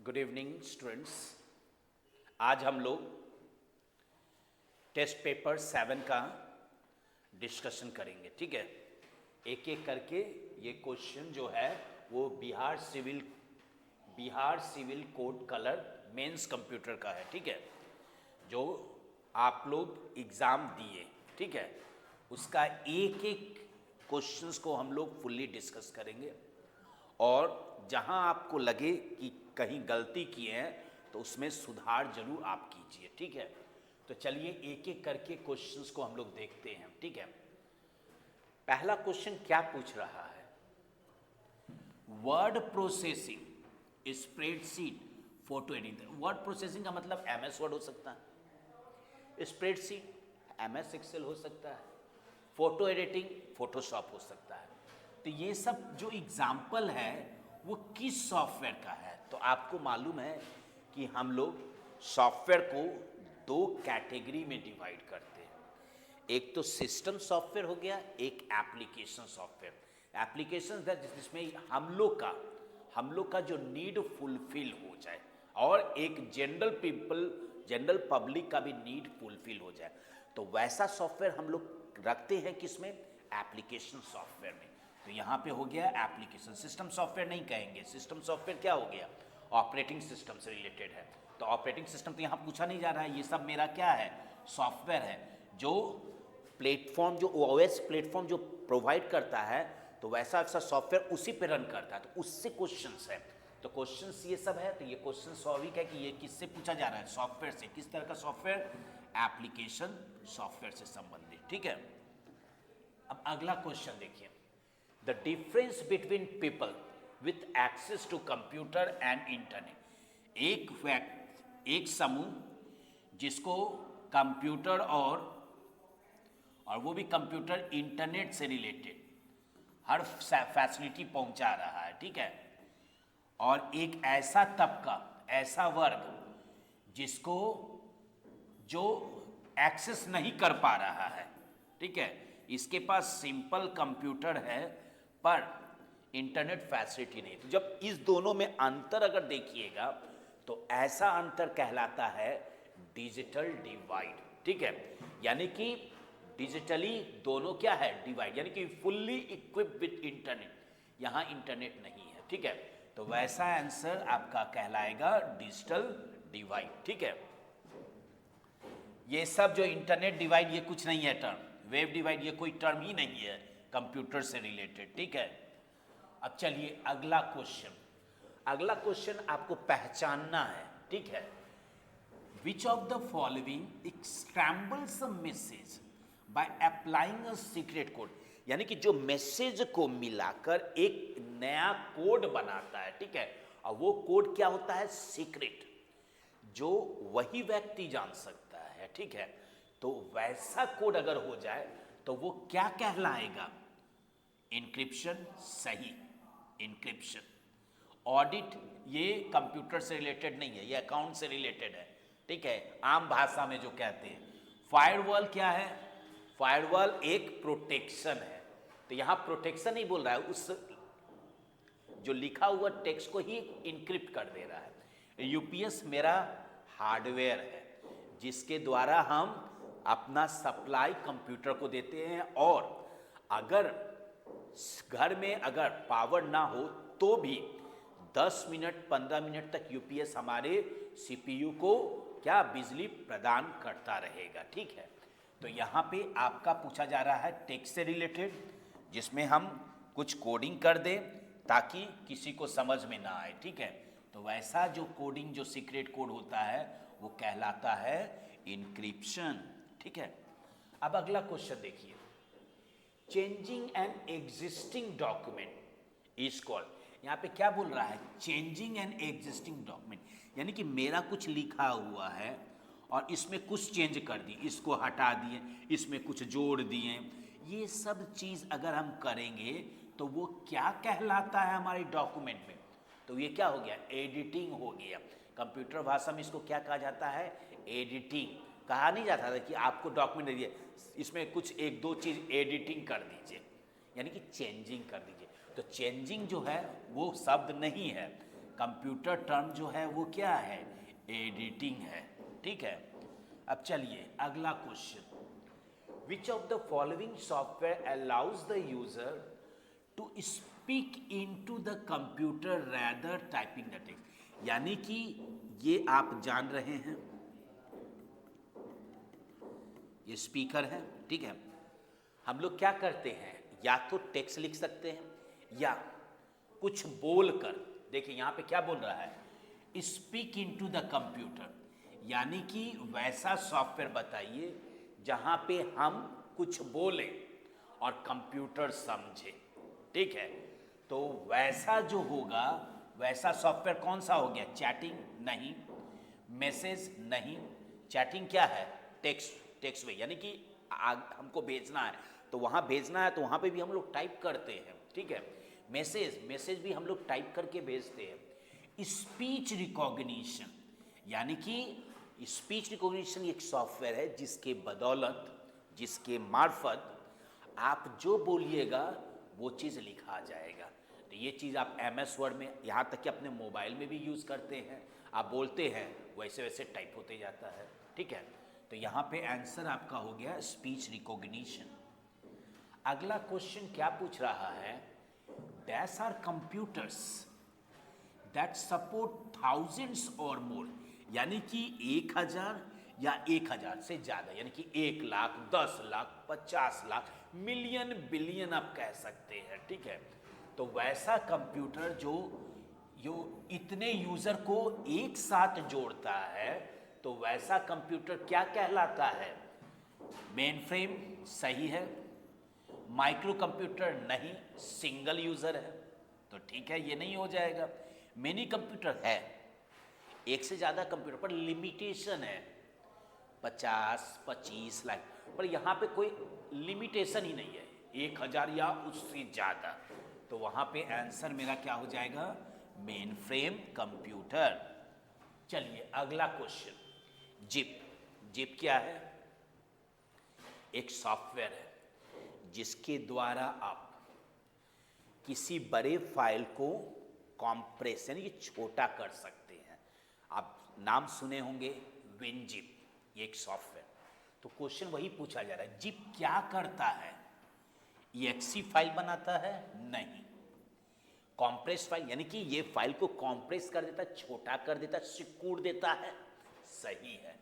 Good evening students. आज हम लोग टेस्ट पेपर 7 का डिस्कशन करेंगे। ठीक है, एक एक करके ये क्वेश्चन जो है वो Bihar civil code colour mains computer का है। ठीक है, जो आप लोग एग्ज़ाम दिए, ठीक है, उसका एक एक क्वेश्चंस को हम लोग फुल्ली डिस्कस करेंगे और जहां आपको लगे कि कहीं गलती किए हैं तो उसमें सुधार जरूर आप कीजिए। ठीक है, तो चलिए एक एक करके क्वेश्चंस को हम लोग देखते हैं। ठीक है, पहला क्वेश्चन क्या पूछ रहा है? Word processing, spreadsheet, photo editing. Word processing का मतलब एमएस वर्ड हो सकता है, स्प्रेडशीट एमएस एक्सेल हो सकता है, फोटो एडिटिंग फोटोशॉप हो सकता है। तो ये सब जो एग्जाम्पल है वो किस सॉफ्टवेयर का है? तो आपको मालूम है कि हम लोग सॉफ्टवेयर को दो कैटेगरी में डिवाइड करते हैं। एक तो सिस्टम सॉफ्टवेयर हो गया, एक एप्लीकेशन सॉफ्टवेयर। एप्लीकेशन जिसमें हम लोग का जो नीड फुलफिल हो जाए और एक जनरल पब्लिक का भी नीड फुलफिल हो जाए, तो वैसा सॉफ्टवेयर हम लोग रखते हैं किसमें? एप्लीकेशन सॉफ्टवेयर में। तो यहाँ पे हो गया एप्लीकेशन। सिस्टम सॉफ्टवेयर नहीं कहेंगे, सिस्टम सॉफ्टवेयर क्या हो गया? ऑपरेटिंग सिस्टम से रिलेटेड है। तो ऑपरेटिंग सिस्टम तो यहाँ पूछा नहीं जा रहा है, ये सब मेरा क्या है? सॉफ्टवेयर है। जो प्लेटफॉर्म, जो ओएस प्लेटफॉर्म जो प्रोवाइड करता है, तो वैसा सॉफ्टवेयर उसी पे रन करता है, तो उससे क्वेश्चंस है। तो क्वेश्चंस ये सब है। तो ये क्वेश्चन स्वाभाविक है कि ये किससे पूछा जा रहा है? सॉफ्टवेयर से। किस तरह का सॉफ्टवेयर? एप्लीकेशन सॉफ्टवेयर से संबंधित। ठीक है, अब अगला क्वेश्चन देखिए। The difference between people with access to computer and internet. एक समूह जिसको कंप्यूटर और वो भी कंप्यूटर इंटरनेट से रिलेटेड हर फैसिलिटी पहुंचा रहा है। ठीक है, और एक ऐसा तबका, ऐसा वर्ग जिसको जो एक्सेस नहीं कर पा रहा है। ठीक है, इसके पास सिंपल कंप्यूटर है पर इंटरनेट फैसिलिटी नहीं। तो जब इस दोनों में अंतर अगर देखिएगा तो ऐसा अंतर कहलाता है डिजिटल डिवाइड। ठीक है, यानी कि डिजिटली दोनों क्या है? डिवाइड, यानी कि फुल्ली इक्विप्ड विद इंटरनेट। यहां इंटरनेट नहीं है। ठीक है, तो वैसा आंसर आपका कहलाएगा डिजिटल डिवाइड। ठीक है, ये सब जो इंटरनेट डिवाइड ये कुछ नहीं है टर्म, वेब डिवाइड ये कोई टर्म ही नहीं है कंप्यूटर से रिलेटेड। ठीक है, अब चलिए अगला क्वेश्चन आपको पहचानना है। ठीक है, which of the following scrambles a message by applying a secret code. यानी कि जो मैसेज को मिलाकर एक नया कोड बनाता है। ठीक है, और वो कोड क्या होता है? सीक्रेट, जो वही व्यक्ति जान सकता है। ठीक है, तो वैसा कोड अगर हो जाए तो वो क्या कहलाएगा? इंक्रिप्शन। सही, इंक्रिप्शन। ऑडिट ये कंप्यूटर से रिलेटेड नहीं है, ये अकाउंट से रिलेटेड है। ठीक है, आम भाषा में जो कहते हैं। फायरवॉल क्या है? फायरवॉल एक प्रोटेक्शन है। तो यहां प्रोटेक्शन नहीं बोल रहा है, उस जो लिखा हुआ टेक्स्ट को ही इनक्रिप्ट कर दे रहा है। यूपीएस मेरा हार्डवेयर है जिसके द्वारा हम अपना सप्लाई कंप्यूटर को देते हैं, और अगर घर में अगर पावर ना हो तो भी 10 मिनट 15 मिनट तक यूपीएस हमारे सीपीयू को क्या बिजली प्रदान करता रहेगा। ठीक है, तो यहाँ पे आपका पूछा जा रहा है टेक्स्ट से रिलेटेड, जिसमें हम कुछ कोडिंग कर दें ताकि किसी को समझ में ना आए। ठीक है, तो वैसा जो कोडिंग, जो सीक्रेट कोड होता है वो कहलाता है इनक्रिप्शन। ठीक है, अब अगला क्वेश्चन देखिए। Changing an existing document is called. यहां पे क्या बोल रहा है? चेंजिंग एन एग्जिस्टिंग डॉक्यूमेंट, यानी कि मेरा कुछ लिखा हुआ है और इसमें कुछ चेंज कर दिए, इसको हटा दिए, इसमें कुछ जोड़ दिए। ये सब चीज अगर हम करेंगे तो वो क्या कहलाता है हमारे डॉक्यूमेंट में? तो ये क्या हो गया? एडिटिंग हो गया। कंप्यूटर भाषा में इसको क्या कहा जाता है? एडिटिंग। कहा नहीं जाता था कि आपको डॉक्यूमेंट दे दिए, इसमें कुछ एक दो चीज एडिटिंग कर दीजिए, यानी कि चेंजिंग कर दीजिए। तो चेंजिंग जो है वो शब्द नहीं है, कंप्यूटर टर्म जो है वो क्या है, एडिटिंग है, ठीक है। अब चलिए अगला question, which of the following software allows the user to speak into the computer rather typing the text. यानी कि ये आप जान रहे हैं, ये स्पीकर है, ठीक है। हम लोग क्या करते हैं, या तो टेक्स्ट लिख सकते हैं या कुछ बोल कर, देखिए यहां पे क्या बोल रहा है, स्पीक इनटू द कंप्यूटर, यानी कि वैसा सॉफ्टवेयर बताइए जहां पे हम कुछ बोलें और कंप्यूटर समझे, ठीक है। तो वैसा जो होगा, वैसा सॉफ्टवेयर कौन सा हो गया, चैटिंग नहीं, मैसेज नहीं, चैटिंग क्या है, टेक्स्ट वे, यानी कि हमको भेजना है तो वहां भेजना है, तो वहां पे भी हम लोग टाइप करते हैं, ठीक है। मैसेज भी हम लोग टाइप करके भेजते हैं। स्पीच रिकॉग्निशन, यानी कि स्पीच रिकॉग्निशन एक सॉफ्टवेयर है जिसके बदौलत, जिसके मार्फत आप जो बोलिएगा वो चीज़ लिखा जाएगा। तो ये चीज़ आप MS वर्ड में, यहाँ तक कि अपने मोबाइल में भी यूज़ करते हैं, आप बोलते हैं वैसे वैसे टाइप होते जाता है, ठीक है। तो यहाँ पे आंसर आपका हो गया स्पीच रिकॉग्निशन। अगला क्वेश्चन क्या पूछ रहा है, dash are computers that support thousands or more, यानी कि 1000 या 1000 से ज़्यादा, यानी कि 1 लाख, 10 लाख, 50 लाख, मिलियन, बिलियन आप कह सकते हैं, ठीक है। तो वैसा कंप्यूटर जो इतने यूजर को एक साथ जोड़ता है, तो वैसा कंप्यूटर क्या कहलाता है, मेन फ्रेम सही है, माइक्रो कंप्यूटर नहीं, सिंगल यूजर है, तो ठीक है ये नहीं हो जाएगा। मिनी कंप्यूटर है, एक से ज़्यादा कंप्यूटर पर लिमिटेशन है, 50-25 लाख, पर यहाँ पे कोई लिमिटेशन ही नहीं है, 1000 या उससे ज़्यादा, तो वहाँ पे आंसर मेरा क्या हो जाएगा, मेन फ्रेम कंप्यूटर। चलिए अगला क्वेश्चन, जिप क्या है, एक सॉफ्टवेयर है जिसके द्वारा आप किसी बड़े फाइल को कॉम्प्रेस यानी कि छोटा कर सकते हैं। आप नाम सुने होंगे विनजिप, ये एक सॉफ्टवेयर। तो क्वेश्चन वही पूछा जा रहा है, जिप क्या करता है, EXE फाइल बनाता है, नहीं, कॉम्प्रेस फाइल, यानी कि ये फाइल को कॉम्प्रेस कर देता है, छोटा कर देता है, सिकुड़ देता है, सही है।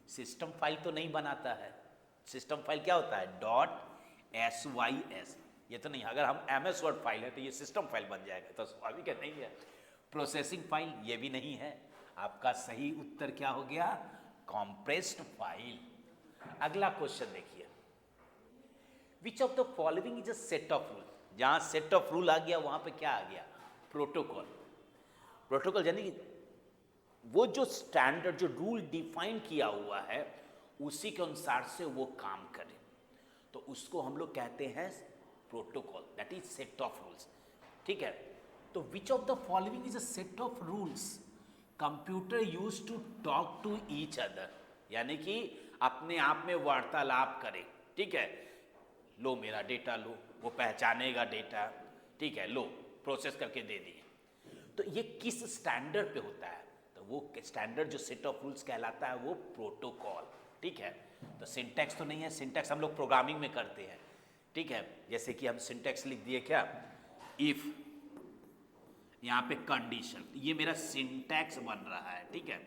सिस्टम फाइल तो नहीं बनाता है, सिस्टम फाइल क्या होता है, .sys, ये तो नहीं, अगर हम MS वर्ड फाइल है तो ये सिस्टम फाइल बन जाएगा, तो स्वाभाविक है नहीं है। प्रोसेसिंग फाइल ये भी नहीं है, आपका सही उत्तर क्या हो गया, कॉम्प्रेस्ड फाइल। अगला क्वेश्चन देखिए, विच of the following is a set of rule, जहां सेट ऑफ रूल आ गया वहां पे क्या आ गया, प्रोटोकॉल। प्रोटोकॉल यानी कि वो जो स्टैंडर्ड, जो रूल डिफाइन किया हुआ है उसी के अनुसार से वो काम करे, तो उसको हम लोग कहते हैं protocol, that is set of rules, ठीक है। तो which of the following is a set of rules computer use to talk to each other, यानी कि अपने आप में वार्तालाप करे, ठीक है। लो मेरा डेटा लो, वो पहचानेगा डेटा, ठीक है, लो प्रोसेस करके दे दिए। तो ये किस स्टैंडर्ड पे होता है, तो वो स्टैंडर्ड जो सेट ऑफ रूल्स कहलाता है वो प्रोटोकॉल, ठीक है। तो सिंटैक्स तो नहीं है, सिंटैक्स हम लोग प्रोग्रामिंग में करते हैं, ठीक है। जैसे कि हम सिंटैक्स लिख दिए क्या, इफ, यहाँ पे कंडीशन, ये मेरा सिंटैक्स बन रहा है, ठीक है।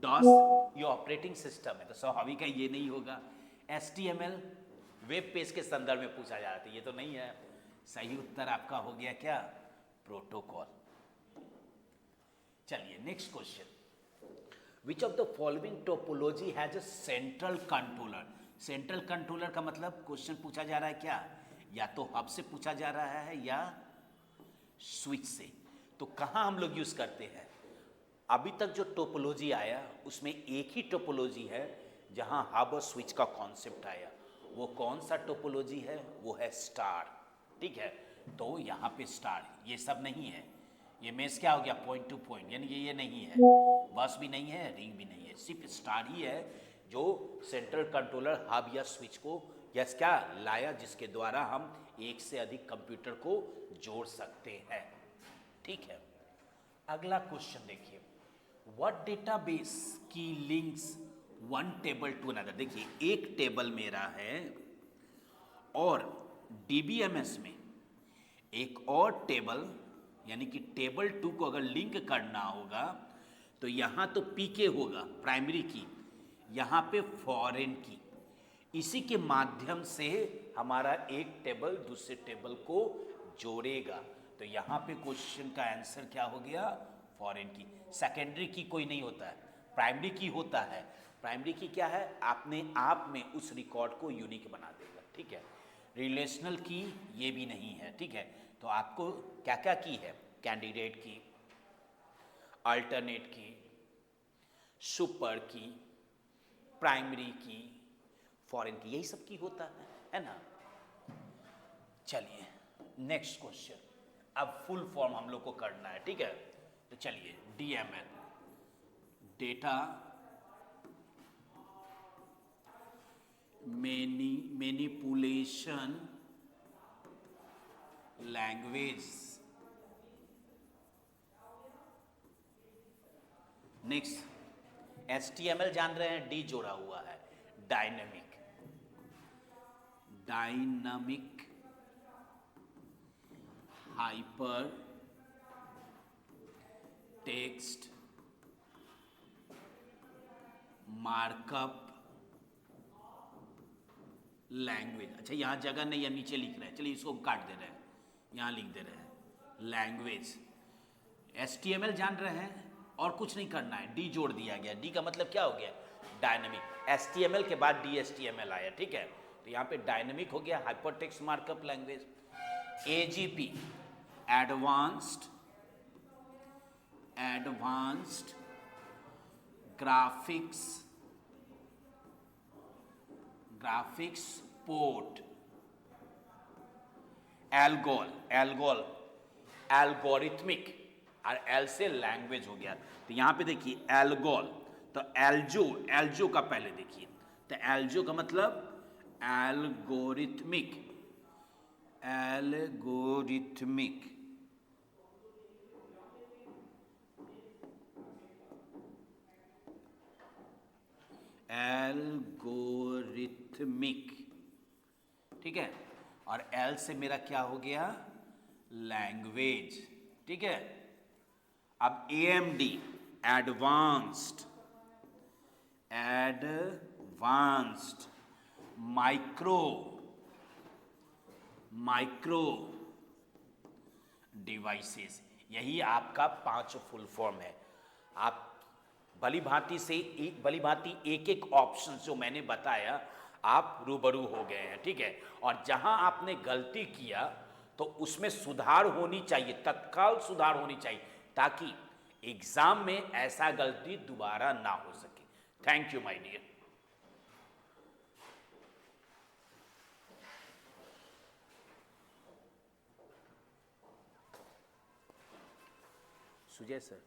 डॉस ये ऑपरेटिंग सिस्टम है, तो स्वाभाविक है ये नहीं होगा। HTML वेब पेज के संदर्भ में पूछा जा रहा था, ये तो नहीं है। सही उत्तर आपका हो गया क्या, प्रोटोकॉल। चलिए next question, which of the following topology has a central controller. Central controller का मतलब क्वेश्चन पूछा जा रहा है क्या, या तो हब से पूछा जा रहा है या स्विच से। तो कहाँ हम लोग यूज करते हैं, अभी तक जो टोपोलॉजी आया उसमें एक ही टोपोलॉजी है जहां हब और स्विच का कॉन्सेप्ट आया, वो कौन सा टोपोलॉजी है, वो है स्टार, ठीक है। तो यहाँ पे स्टार, ये सब नहीं है, ये मेस क्या हो गया, पॉइंट टू पॉइंट, यानी कि ये नहीं है, बस भी नहीं है, रिंग भी नहीं है, सिर्फ स्टार ही है जो सेंट्रल कंट्रोलर हब या स्विच को यस क्या लाया, जिसके द्वारा हम एक से अधिक कंप्यूटर को जोड़ सकते हैं, ठीक है। अगला क्वेश्चन देखिए, what database key links one table to another. देखिए एक टेबल मेरा है और डीबीएमएस में एक और टेबल, यानी कि टेबल टू को अगर लिंक करना होगा तो यहां तो पीके होगा प्राइमरी की, यहां पे फॉरेन की, इसी के माध्यम से हमारा एक टेबल दूसरे टेबल को जोड़ेगा। तो यहां पे क्वेश्चन का आंसर क्या हो गया, फॉरेन की। सेकेंडरी की कोई नहीं होता है, प्राइमरी की होता है। प्राइमरी की क्या है, अपने आप में उस रिकॉर्ड को यूनिक बना देगा, ठीक है। रिलेशनल की ये भी नहीं है, ठीक है। तो आपको क्या क्या की है, कैंडिडेट की, अल्टरनेट की, सुपर की, प्राइमरी की, फॉरेन की, यही सब की होता है ना। चलिए नेक्स्ट क्वेश्चन, अब फुल फॉर्म हम लोग को करना है, ठीक है। तो चलिए DML, data manipulation language. Next HTML जान रहे हैं, डी जोड़ा हुआ है, dynamic, dynamic hyper text markup language. अच्छा यहां जगह नहीं है, नीचे लिख रहे हैं, चलिए इसको काट दे रहे हैं, यहां लिख दे रहे हैं लैंग्वेज। एचटीएमएल जान रहे हैं और कुछ नहीं करना है, डी जोड़ दिया गया। डी का मतलब क्या हो गया, डायनेमिक। एचटीएमएल के बाद डीएचटीएमएल आया, ठीक है। तो यहां पे डायनेमिक हो गया, hypertext markup language. AGP, advanced graphics port. Algorithmic, और एल से लैंग्वेज हो गया। तो यहां पे देखिए एल्गोल, तो एल्जो का पहले देखिए, तो एल्जो का मतलब एल्गोरिथमिक, एल्गोरिथमिक एल्गोरिथमिक, ठीक है। और एल से मेरा क्या हो गया, लैंग्वेज, ठीक है। अब एएमडी, एडवांस्ड माइक्रो डिवाइसेस, यही आपका 5 फुल फॉर्म है। आप भली भांति एक एक ऑप्शन जो मैंने बताया आप रूबरू हो गए हैं, ठीक है। और जहां आपने गलती किया तो उसमें सुधार होनी चाहिए, तत्काल सुधार होनी चाहिए, ताकि एग्जाम में ऐसा गलती दोबारा ना हो सके। Thank you my dear. Sujay sir.